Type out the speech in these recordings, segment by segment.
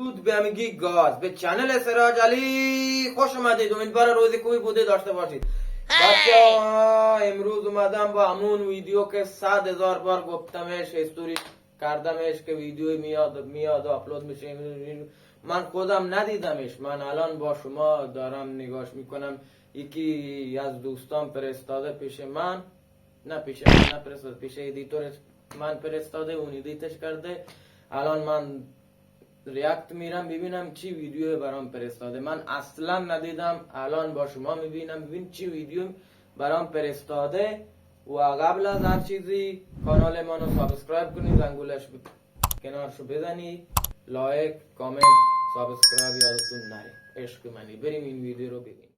درود به همگی گاز به چنل سراج علی خوش اومدید. امیدوارم روزی خوبی بوده داشته باشید. بچه امروز اومدم با همون ویدیو که 100,000 بار گفتمش، استوری کردمش که ویدیو میاد و اپلود میشه. من خودم ندیدمش، من الان با شما دارم نگاش میکنم. یکی از دوستان فرستاده پیش من، نه پیش من نفرستاده، پیش ادیتورش من فرستاده، اون ادیتش کرده. الان من ریاکت میرم ببینم چی ویدیو برام فرستاده. من اصلا ندیدم، الان با شما میبینم. ببین چی ویدیو برام فرستاده. و قبل از هر چیزی کانال منو سابسکرایب کنید، زنگولش کنارشو بزنید، لایک، کامنت، سابسکرایب یادتون نره. عشق منی. بریم این ویدیو رو ببینیم.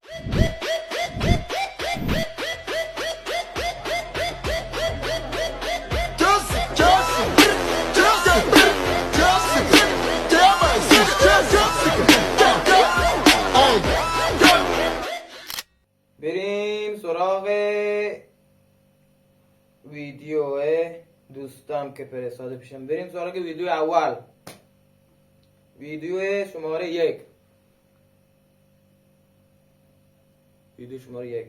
بریم سراغ ویدیو دوستم که فرستاده پیشم. بریم سراغ ویدیو اول، ویدیو شماره 1. ویدیو شماره 1.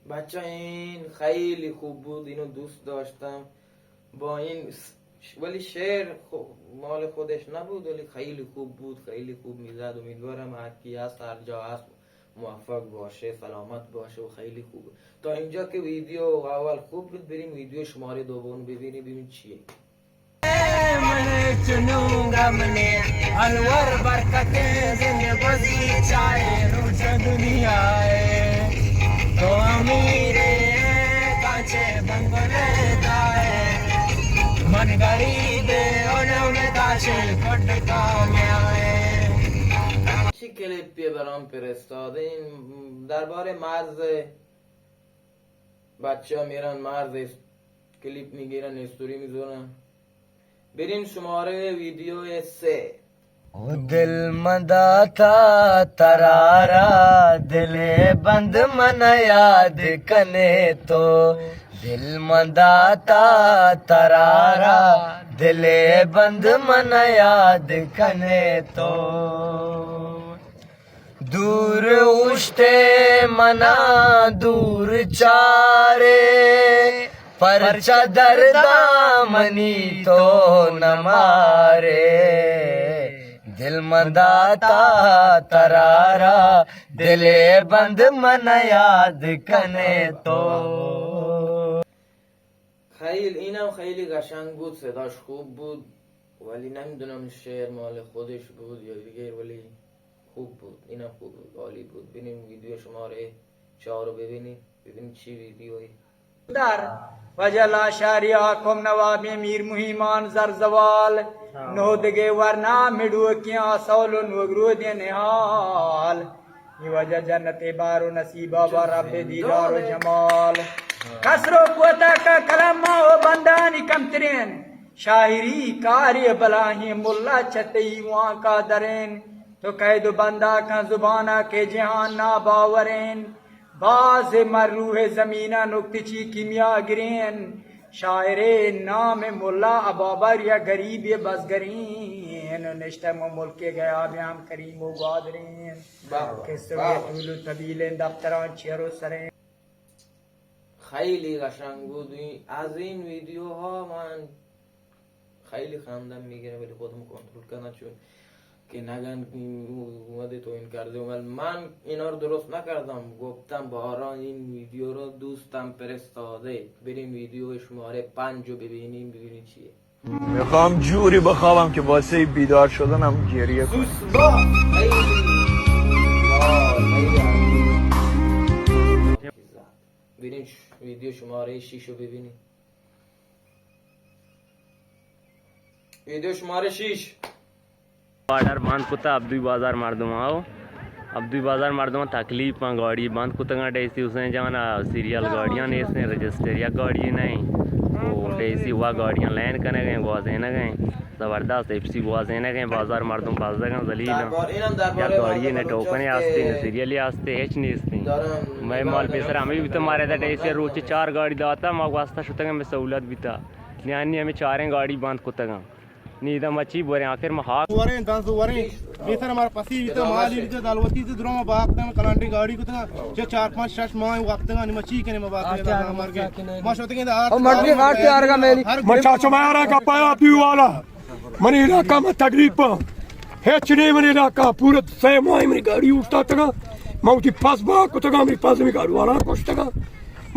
بچه این خیلی خوب بود، اینو دوست داشتم. با این ولی شعر مال خودش نبود، ولی خیلی خوب بود، خیلی خوب میزد. امیدوارم هر کی هست هر جا هست موفق باشه، سلامت باشه و خیلی خوب. تا اینجا که ویدیو اول خوب بود، بریم ویدیو شماره دوم ببینیم چیه. من چنونگا منه الور برکت زندگی چاہے روز دنیا تو امیره کانچه بنگله دائے من غریبه اونم داشه پٹ کامیائے. چی کلیپی برام فرستاده؟ این درباره مرز، بچه ها میرن مرز کلیپ میگیرن، استوری میذارن. بریم شماره ویدیو 3. دل مداتا ترارا دل بند من یاد کنے تو دل مداتا ترارا دل بند من یاد کنے تو دور اوشتے منا دور چارے پرچا دردامنی تو نمارے دل مداتا ترارا دل بند من یاد کنے تو. اینم خیلی قشنگ بود، صداش خوب بود، ولی نمیدونم شعر مال خودش بود یا دیگه، ولی خوب بود. اینم خوب بود، عالی بود. ببینیم ویدیو شماره 4 رو ببینیم چی ویدیویی. در وجلا شاریا کم نواب میر مهیمان زرزوال نودگه ورنا مڈو کیا سول نوگرو دے نحال یہ وجہ جنت بارو نصیبہ با رب دیدار و جمال کسرو کوتا کا کلمہ و بندانی کم ترین شاہری کاری بلاہی ملا چتی وہاں کا درین تو قید بندہ کا زبانہ کے جہان نا باورین باز مروح زمینہ نکتچی کیمیا گرین شاعر نام ملا ابابر یا غریب بزگرین نشتم و ملک گیا بیام کریم و گادرین کسوی طول طویل دفتران چیر و سرین. خیلی قشنگ بود. از این ویدیوها من خیلی خندم میگیره، ولی خودم کنترل کنم چون که نگن اومده تو این کرده. ولی من اینا رو درست نکردم، گفتم باران این ویدیو رو دوستم فرستاده. بریم ویدیو شماره 5 رو ببینیم چیه. میخوام جوری بخوابم که واسه بیدار شدنم گریه کنم. بریم ویدیو شماره 6 رو ببینیم. ویدیو شماره 6. ऑर्डर बंद कुत्ता अब्दुई बाजार मर्दम आओ अब्दुई बाजार मर्दम तकलीफ में गाड़ी बंद कुत्ता डेसी उसने जमाना सीरियल गाड़ियाँ ने इसने रजिस्टर या गाड़ी नहीं वो डेसी हुआ गाड़ियाँ लैन करने गए वाजे न गए ज़बरदस्त एफसी वाजे न गए बाजार मर्दम बाजार का जलील या गाड़ी ने टोकने आस्ते ने सीरियल आस्ते हेच नहीं इसने मैं माल पेसर हमें भी तो मारे था डेसी रोज 4 गाड़ी दाता माँ वास्ता शुतगा में सहूलत भी था न्यानी हमें 4 गाड़ी बंद कुत्ता नीदा मची बोरे आखिर में हाथ वरे दांस वरे बेसर हमारा पसी तो माली तो दालवती तो दुरो में बाग तन कलांटी गाड़ी को तना जो 4-5 शश मां वक्त तन मची के में बात है हमार के माशोते के और मर्दी हाथ तैयार का मेरी मचा चमारा का पाया पी वाला मनी इलाका में तकलीफ हेच नहीं मनी इलाका पूरा से माई मेरी गाड़ी उठता तक मौती पास बा को तक मेरी पास में गाड़ी वाला कुछ तक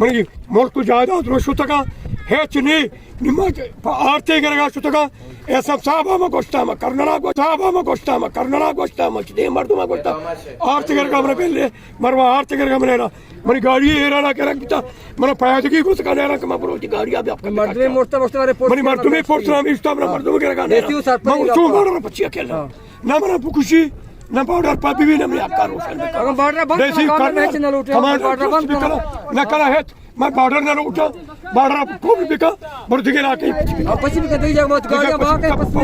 मनी मोर को जायदाद रो तक हेच नहीं निमक आरते करेगा तक ऐसा साहब में गोश्ता में करना गोश्ता में दे मर्दू में गोश्ता आरते करेगा मैंने पहले मरवा आरते करेगा मैंने ना मनी गाड़ी एरा ना करेगा किता मैंने पाया की कुछ का ना का मरो की गाड़ी आप आपका मर्द में मोड़ता मोड़ता वाले मनी मर्दू में पोर्टना में इस्ता में मर्दू में करेगा मैं तू मारो पछी अकेला ना मैंने पुकुशी ना पाउडर पापी भी ना मैं आपका रोशन अगर बॉर्डर बंद कर मैच न लूटे बॉर्डर बंद ना करा है मैं बॉर्डर ना उठा बॉर्डर को भी बिका बर्दी के लाके अब पछी भी कदई जगह मत गाड़ियां भाग के पछी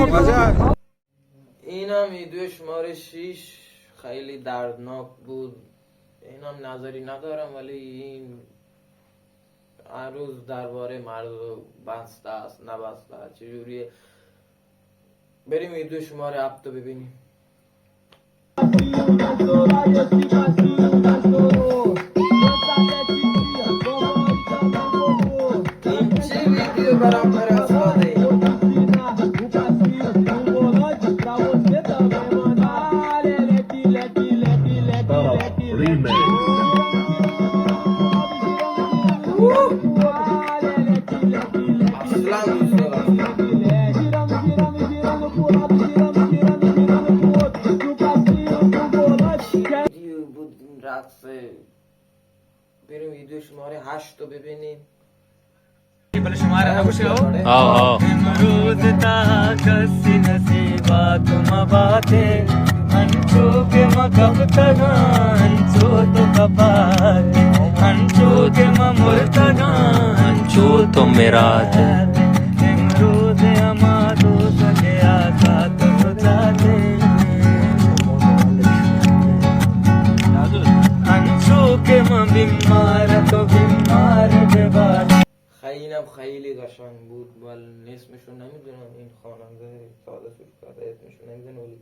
اینم ویدیو شماره 6 خیلی دردناک بود. اینم نظری ندارم ولی این هر روز درباره مرد بسته است نبسته است چجوریه. بریم ویدیو شماره 7 رو ببینیم. این چه ویدیو برام فرستاده؟ اصلا دوست دارم. ویدیو بود این رقصه. بریم ویدیو شماره 8 رو ببینیم. अमरूद ताकसी नसीबा तुम बाते हंचो के मकब तगा हंचो तो कपाते हंचो के ममुर्तगा हंचो तो मेरा अमरूद अमादो सके आका तो जाते हंचो के बीमार तो बीमार बेबार. خیلی قشنگ بود ولی اسمشو نمیدونم این خواننده ساده سوش کرده اسمشو نمیدونم ولی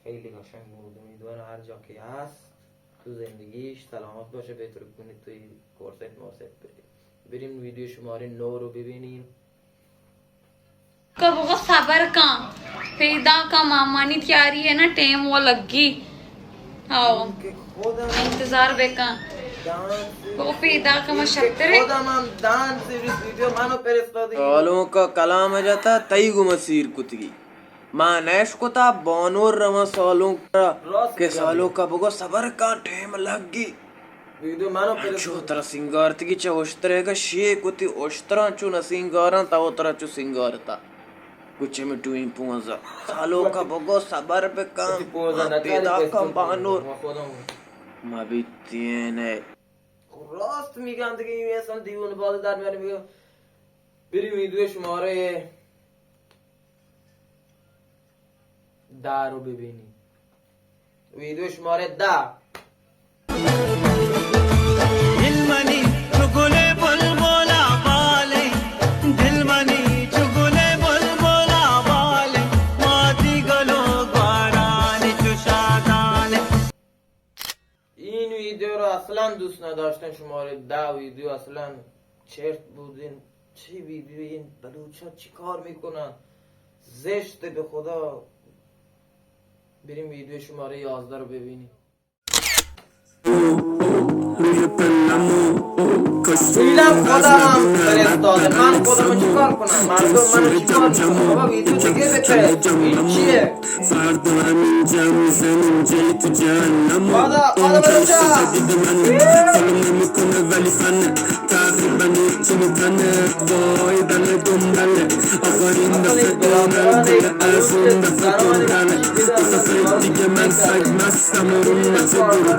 خیلی قشنگ بود. امیدوارم هر جا که هست تو زندگیش سلامت باشه بهتر کنید توی کورست موسط بریم ویدیو شماره 9 رو ببینیم. कब सबर का पैदा का मामानी तैयारी है ना टाइम वो लगी आओ इंतजार बेका वो पैदा का मशक्कर सालों का कलाम है जाता तई गुमसीर कुतगी मां नैश को था बोनोर रमा सालों का के सालों का बगो सबर का टाइम लगी वीडियो मानो चोतरा सिंगार की चोस्तरे का शे कुति ओस्तरा चु न सिंगारन तावतरा चु सिंगारता कुछ में टू इन पुंजा सालों का बगो सबर पे काम पैदा का बानोर ما بیتینه راست میگم دیگه این اصلا دیوونه بازی در میاره. میگم بریم ویدیو شماره 10 رو ببینیم. ویدیو شماره 10 दिलमनी चुगले बुलबुला वाले दिलमनी चुगले बुलबुला वाले माती गलो ग्वारानी चुशादाने. این ویدیو رو اصلا دوست نداشتم. شماره 10 ویدیو اصلا چرت بودین. چه ویدیو این بلوچا چی کار میکنن زشت به خدا. بریم ویدیو شماره 11 رو ببینیم. اینم خودم هم فرستاده من خودم چیکار کنم مردم من چیکار کنم بابا ویدیو دیگه بپره این چیه خدا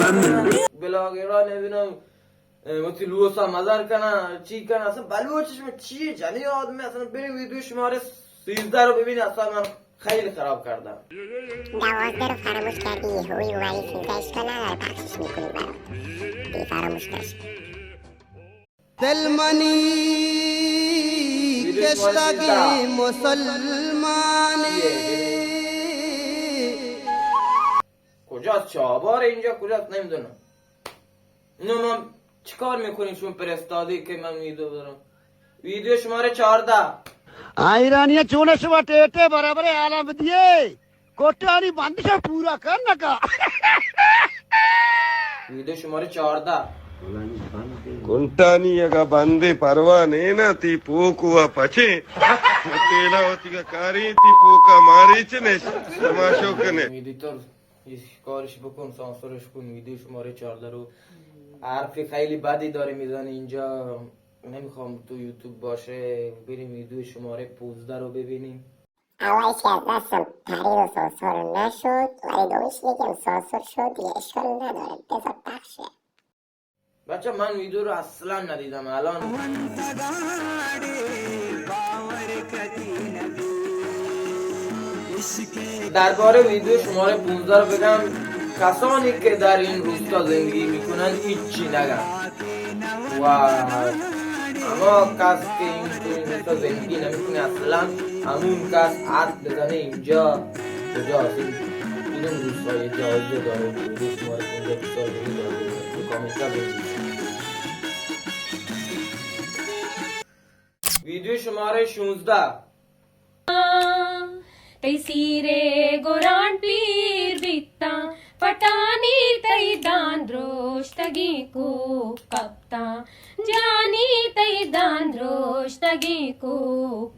برو بلاگران نبینم متی لوسا مزار کنن چی کنن اصلا بلوچش من چیه جلی آدمی اصلا بریم ویدیو شماره 13 رو ببین اصلا من خیلی خراب کردم 12 رو فراموش کردی یهویی اومدی 13 اشکال نداره بخشش میکنیم برات دیگه فراموش نشه دلمنی کشتگی مسلمانی کجاست چابار اینجا کجاست نمیدونم اینو من چیکار میکنین شون پرستادی که من ویدیو دارم ویدیو شماره 14 ایرانی چونش و ٹیٹے برابر عالم دیے کوٹانی بندش پورا کر نکا ویدیو شماره 14 కుంటానీయగా బంది పర్వానేనా తీ పూకువ పచి తేలావతిగా కారీతి పూక మారీచనే తమాషోకనే ادیتور یه کارش بکن سانسورش کن ویدیو شماره 14 رو حرف خیلی بدی داره میزنه اینجا نمیخوام تو یوتیوب باشه بریم ویدیو شماره 15 رو ببینیم اولش که از دستم پرید و سانسور نشد ولی دومیش یکم سانسور شد دیگه اشکال نداره بذار بخشه بچه من ویدیو رو اصلا ندیدم الان درباره ویدیو شماره 15 رو بگم کسانی که در این روستا زندگی میکنن هیچی نگن و اما کس که این روستا زندگی نمیکنه اصلا همون کس عد بزنه اینجا کجاست این روستا یه جایزه داره ویدیو شماره 15 سالگی داره تو کامنت بزنید ویدیو شماره 16 تیسیرے گوران پیر بیتا پٹانی تیدان دروشتگی کو کپتا جانی تیدان دروشتگی کو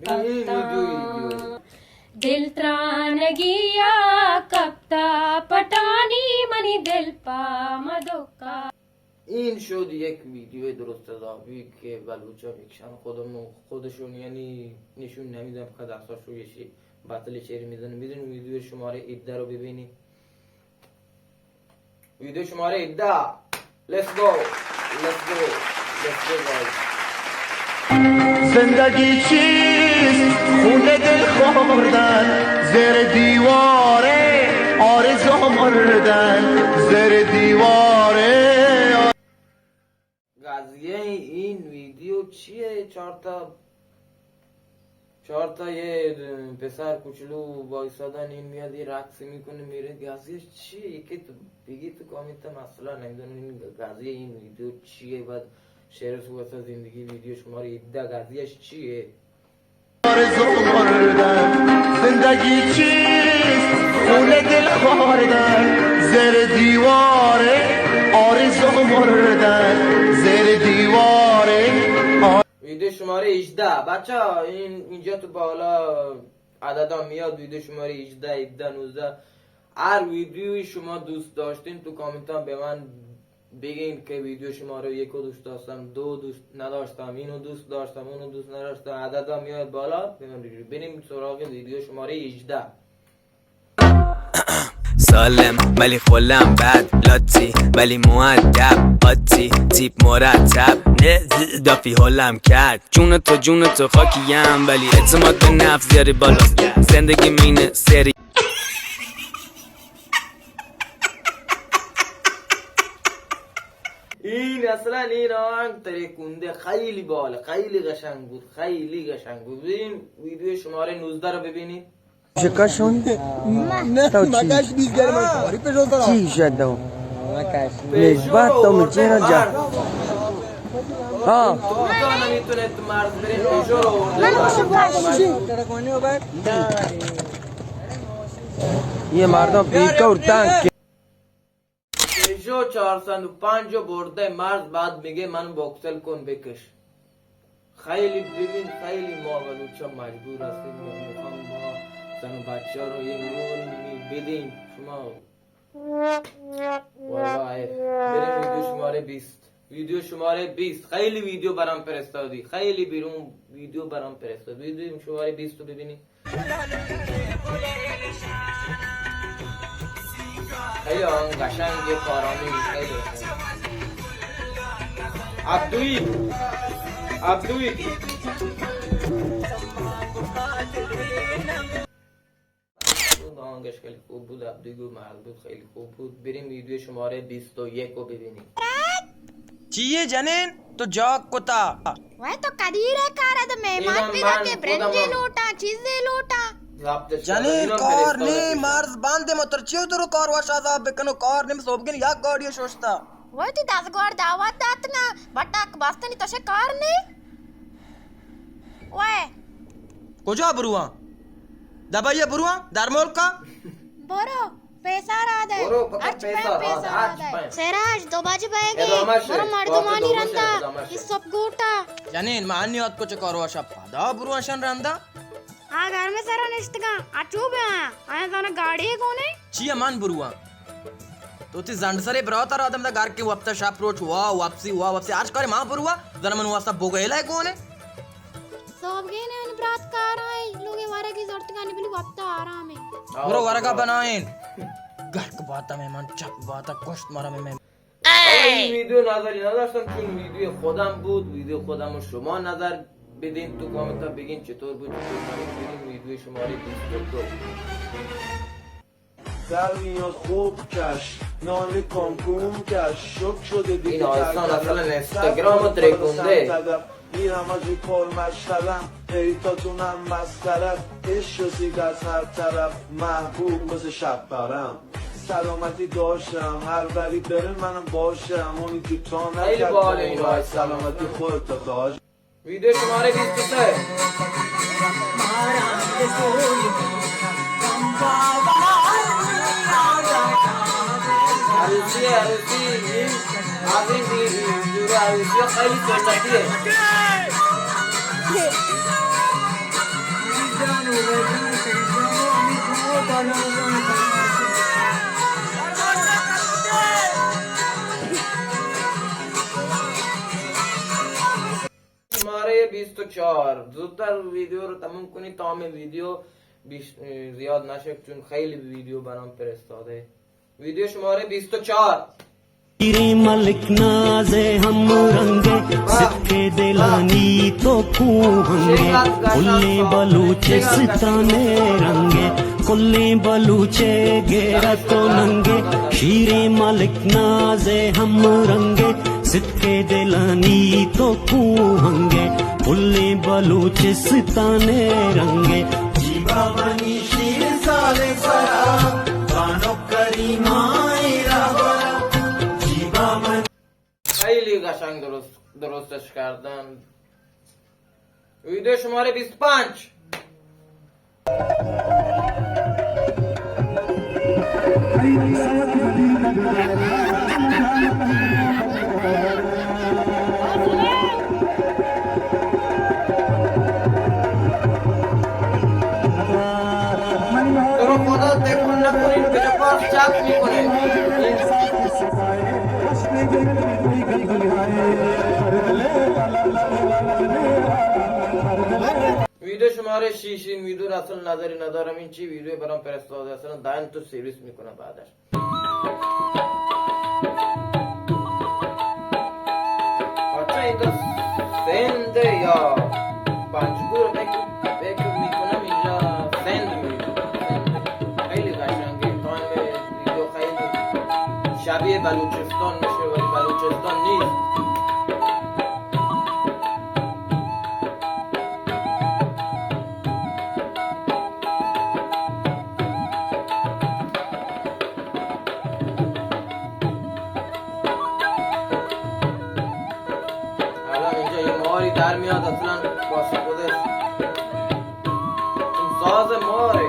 کپتا دل ترانگیا کپتا پٹانی منی دل پا مدوکا این شد یک ویدیو درست حسابی که بلوچا میکشن خودشون یعنی نشون نمیدن که دستاشو یه بطل شعر میزنه میدونی ویدیو شماره 18 رو ببینی ویدیو شماره 18 let's go guys زندگی چیست خونه دل خوردن زیر دیواره آرزو مردن زیر دیواره قضیه این ویدیو چیه چهار تا یه پسر کوچولو وایسادن این میاد یه رقص میکنه میره قضیه چیه یکی تو بگی تو کامنت مثلا نمیدونم این قضیه این ویدیو چیه بعد شعر تو واسه زندگی ویدیو شماره 17 قضیهش چیه آرزو مردن زندگی چیست خونه دل خوردن زیر دیواره آرزو مردن زیر دیواره ویدیو شماره 18 بچه اینجا تو بالا عددا میاد ویدیو شماره 18 17 19 هر ویدیوی شما دوست داشتین تو کامنت هم به من بگین که ویدیو شماره 1 رو دوست داشتم 2 دوست نداشتم اینو دوست داشتم اونو دوست نداشتم عددا میاد بالا به من بگین بریم سراغ ویدیو شماره 18 سالم ولی خلم بد لاتی ولی مؤدب قاطی تیپ مرتب نه دافی حالم کرد جون تو خاکیم ولی اعتماد به نفس زیاری بالا زندگی مینه سری این اصلا این آهنگ ترکونده خیلی باله خیلی قشنگ بود ببین ویدیو شماره 19 رو ببینید شکاشون نه مگاش بیزگری من کاری پیشون دارم چی شده نسبت تو مچه را جا ها تو نمیتونه تو مرز بریم پیشو رو ورده یه مردم پیکا و تنک پیشو 405 برده مرد بعد میگه من بوکسل کن بکش. خیلی ببین خیلی ما بلوچا مجبور هستیم میخوام ما زن و بچه رو یه نور بدیم. شما والله بریم ویدیو شماره 20. ویدیو شماره 20 خیلی ویدیو برام فرستادی، خیلی بیرون ویدیو برام فرستاد. ویدیو شماره 20 رو ببینی. خیلی آن قشنگه کارامی خیلی عبدوی آهنگش خیلی خوب بود. عبدوی مرد بود، خیلی خوب بود. بریم ویدیو شماره 21 رو ببینیم. چیه جنین تو جاگ کتا वह तो कदीर है कार द मेहमान पिदा के ब्रेंजे लोटा चीजें लोटा جنین کار نی مرز بانده مترچیو درو کار واش عذاب بکنو کار نیم صبحگین یک گاڑی شوشتا वह ती 10 गोर दावत दात ना बटाक बस्तनी तो से कार ने वह کجا بروان دبایه بروان در ملکا बोरो पैसा राधा बोरो पकड़ पैसा राधा सेराज दो बाजे बैगे बोरो मर्दमानी रंदा इस सब गोटा جنین معنی آت کچه کار واش پادا بروانشان رندا आ घर में सरा निश्तगा आचू बे आया जाना गाड़ी कोने چیه من بروان تو تی زند سره برات آدم دا घर के वप्ता शाप रोच वापसी आज करे मां बरुआ जरा मन वास्ता बोगेला कोने सब गए ने बरात कार आई लोगे वारे की जरूरत गानी बिली वप्ता आराम है बरो वारा का बनाएं घर को बात में मन चक बात कोष्ट मारा में این ویدیو نظری نداشتم چون ویدیو خودم بود. ویدیو خودم رو شما نظر بدین تو کامنت ها بگین چطور بود. بریم ویدیو شماره 22. در میاد خوب کش نان کامکوم کش شک شده دیگه این آیستان اصلا اینستاگرام رو ترکونده. میرم از روی کار مشغلم ایتاتونم مسخرت عشق و سیگ از هر طرف محبوب مثل شب برم سلامتی داشتم هر بری بره منم باشم اونی که تا خیلی باحال این نکرد سلامتی خودتا داشت. ویدیو شماره 23. عروسی این از این جور عروسی خیلی سنتیه. شماره 24. زودتر ویدیو رو تموم کنید تا همه ویدیو زیاد نشه چون خیلی ویدیو برام فرستاده. ویدیو شماره 24. तेरे मलिक नाज़े हम रंगे सिक्के दिलानी तो खूंगे कुल्ले बलूचे सिताने रंगे कुल्ले बलूचे गेरा तो नंगे शीरे मलिक नाज़े हम रंगे सिक्के दिलानी तो खूंगे कुल्ले बलूचे सिताने रंगे जीवा बनी शीर साले सरा बानो करीमाई रावा خیلی قشنگ درستش کردن. ویدیو شماره 25. تو رو خدا تکون نکنین به پاس چپ میکنه. ویدیو شماره 6. این ویدیو را اصلا نظری ندارم. این چی ویدیو برام فرستاده اصلا دائم تو سرویس میکنه بعدش. بچه این تو سنده یا پنجگور بکر میکنم اینجا سند میکنم. خیلی قشنگه. تایم ویدیو خیلی شبیه بلوچستان میشه ولی بلوچستان نیست. در میاد اصلا واسه خودش این ساز ماره.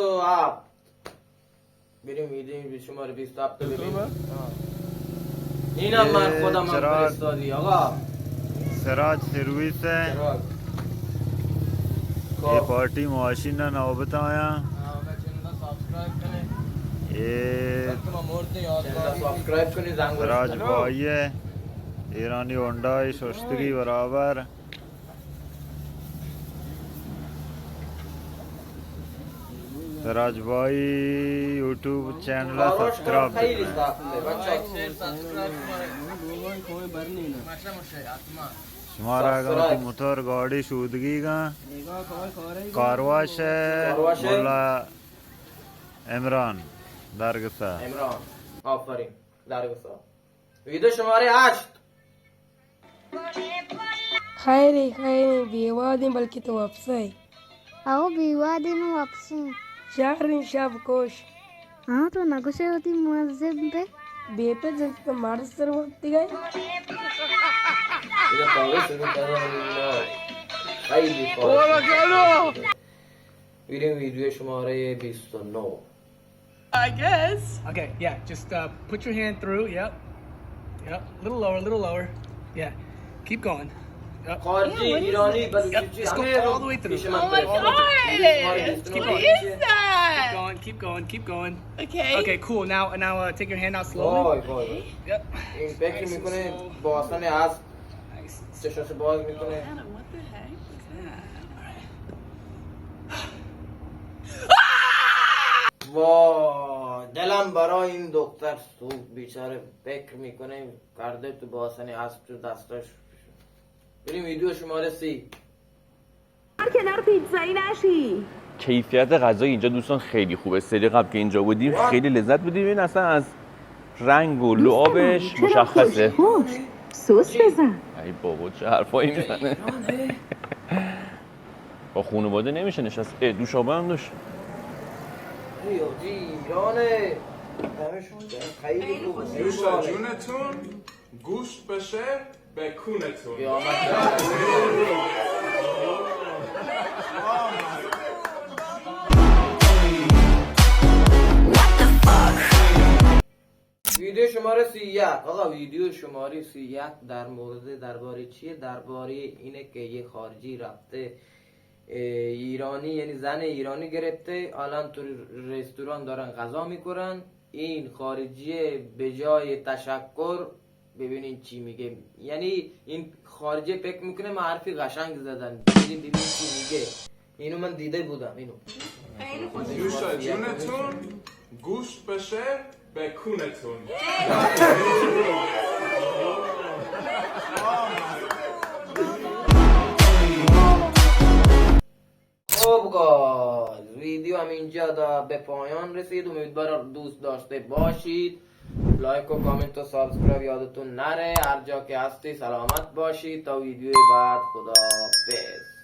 27 بریم ویدیو شماره 27 رو ببینیم. اینم من خودم هم فرستادی آقا. سراج سروس ہے یہ پارٹی معاشین نوبت آیا یہ سراج بھائی ہے ایرانی ہونڈائی شستگی برابر سراج بھائی یوٹیوب چینل سبسکرائب شمارا گا موتور گاڑی شودگی گا کارواش ہے مولا عمران درگسا عمران آفرین درگسا ویدیو شماره 8 خیری بیوادیم بلکه تو واپسی आओ विवादी में वापसी शहर शब कोश हाँ तो नगोशे होती मस्जिद पे बेपे जब तो मार्च सर होती गए इधर पावे शुरू कर रहा भाई भी वीडियो शुमारे 29 I guess. Okay, yeah, just put your hand through. Yep. Yep. A little lower. Yeah. Keep going. Yep. خارجی ایرانی بلوچی Just go all the way through. Oh my god! Keep What going. is that? Keep going. Okay. Okay, cool. Now take your hand out slowly. وای Yep. این فکر میکنه با آسان اسب چشاش باز میکنه What the heck was that? وای دلم برای این دکتر سوخت بیچاره فکر میکنه کرده تو با آسان اسب تو دستاش بریم ویدیو شماره 30 کنار پیتزایی نشی. کیفیت غذا اینجا دوستان خیلی خوبه. سری قبل که اینجا بودیم خیلی لذت بودیم. این اصلا از رنگ و لعابش مشخصه. سس بزن. ای بابا چه حرفایی میزنه. با خانواده نمیشه نشست. دوشابه هم داشت. ریاضی ایرانه خیلی خوبه جونتون گوشت بشه به کونتون ویدیو شماره 31 آقا ویدیو شماره 31 درباره چیه؟ درباره اینه که یه خارجی رفته ایرانی یعنی زن ایرانی گرفته الان تو رستوران دارن غذا میکنن این خارجی به جای تشکر ببینین چی میگه یعنی این خارجی فکر میکنه من حرفی قشنگ زدن ببینین چی میگه اینو من دیده بودم اینو نوش جونتون گوشت بشه به کونتون خب گاز ویدیو هم اینجا به پایان رسید امیدوارم دوست داشته باشید لایک و کامنت و سابسکرایب یادتون نره هر جا که هستی سلامت باشید تا ویدیو بعد خدا حافظ